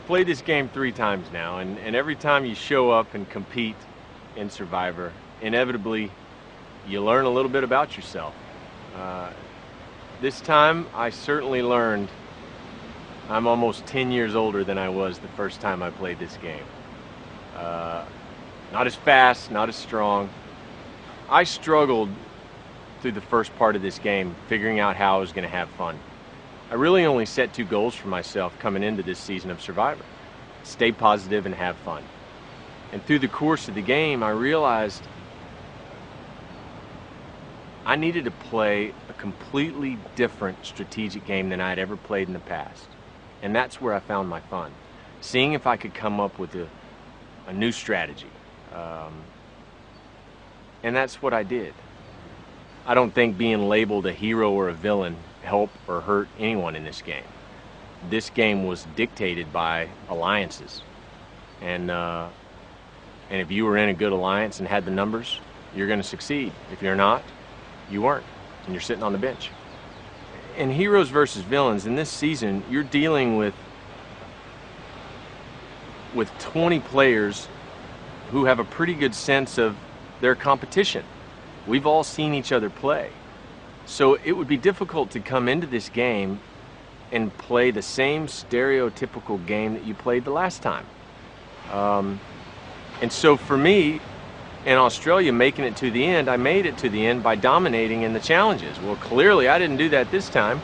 I've played this game 3 times now, and every time you show up and compete in Survivor, inevitably you learn a little bit about yourself. This time I certainly learned I'm almost 10 years older than I was the first time I played this game. Not as fast, not as strong. I struggled through the first part of this game figuring out how I was going to have fun. I really only set 2 goals for myself coming into this season of Survivor: stay positive and have fun. And through the course of the game, I realized I needed to play a completely different strategic game than I'd ever played in the past. And that's where I found my fun. Seeing if I could come up with a new strategy. And that's what I did. I don't think being labeled a hero or a villain helped or hurt anyone in this game. This game was dictated by alliances. And if you were in a good alliance and had the numbers, you're going to succeed. If you're not, you weren't, and you're sitting on the bench. In heroes versus villains, in this season, you're dealing with 20 players who have a pretty good sense of their competition. We've all seen each other play. So it would be difficult to come into this game and play the same stereotypical game that you played the last time. And so for me, in Australia, making it to the end, I made it to the end by dominating in the challenges. Well, clearly I didn't do that this time.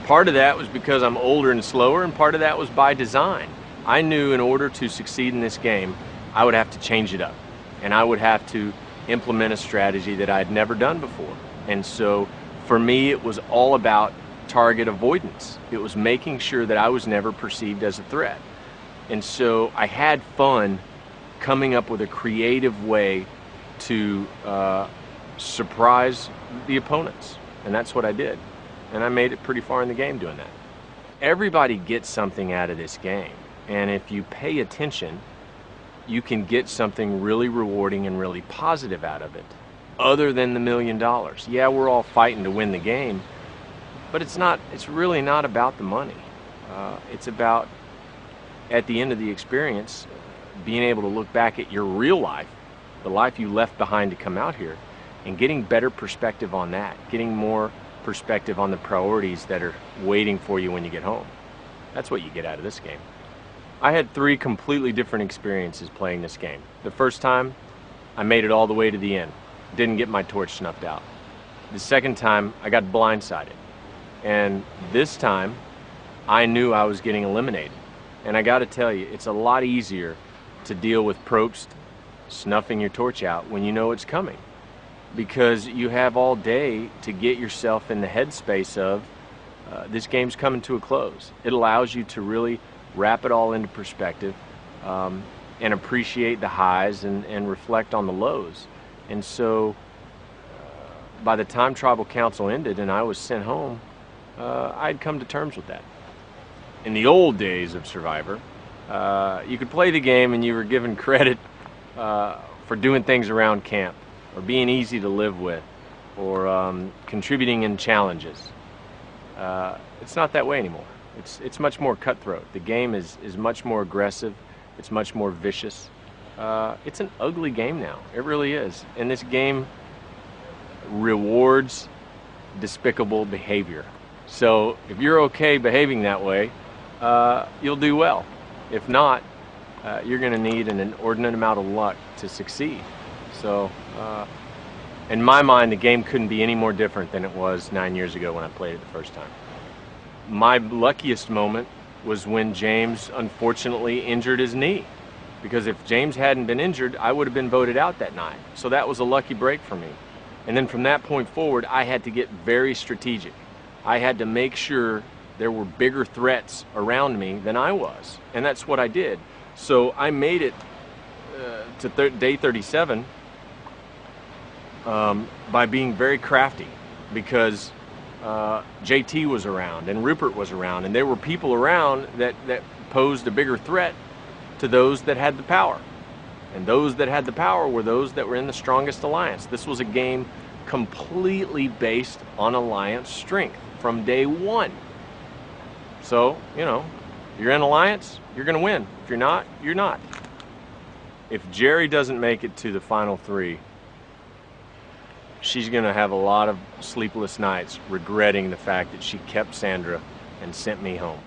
Part of that was because I'm older and slower, and part of that was by design. I knew in order to succeed in this game, I would have to change it up, and I would have to implement a strategy that I'd never done before. And so for me, it was all about target avoidance. It was making sure that I was never perceived as a threat. And so I had fun coming up with a creative way to surprise the opponents. And that's what I did. And I made it pretty far in the game doing that. Everybody gets something out of this game. And if you pay attention, you can get something really rewarding and really positive out of it, other than the $1 million. Yeah, we're all fighting to win the game, but it's really not about the money. It's about, at the end of the experience, being able to look back at your real life, the life you left behind to come out here, and getting better perspective on that, getting more perspective on the priorities that are waiting for you when you get home. That's what you get out of this game. I had 3 completely different experiences playing this game. The first time, I made it all the way to the end. Didn't get my torch snuffed out. The second time, I got blindsided. And this time, I knew I was getting eliminated. And I gotta tell you, it's a lot easier to deal with Probst snuffing your torch out when you know it's coming. Because you have all day to get yourself in the headspace of, this game's coming to a close. It allows you to really wrap it all into perspective, and appreciate the highs and reflect on the lows. And so by the time Tribal Council ended and I was sent home, I'd come to terms with that. In the old days of Survivor, you could play the game and you were given credit for doing things around camp, or being easy to live with, or contributing in challenges. It's not that way anymore. It's much more cutthroat. The game is much more aggressive. It's much more vicious. It's an ugly game now. It really is. And this game rewards despicable behavior. So if you're okay behaving that way, you'll do well. If not, you're going to need an inordinate amount of luck to succeed. So in my mind, the game couldn't be any more different than it was 9 years ago when I played it the first time. My luckiest moment was when James unfortunately injured his knee. Because if James hadn't been injured, I would have been voted out that night. So that was a lucky break for me. And then from that point forward, I had to get very strategic. I had to make sure there were bigger threats around me than I was. And that's what I did. So I made it to day 37 by being very crafty, because JT was around and Rupert was around, and there were people around that posed a bigger threat to those that had the power. And those that had the power were those that were in the strongest alliance. This was a game completely based on alliance strength from day one. So, you know, you're in alliance, you're going to win. If you're not, you're not. If Jerry doesn't make it to the final 3, she's going to have a lot of sleepless nights regretting the fact that she kept Sandra and sent me home.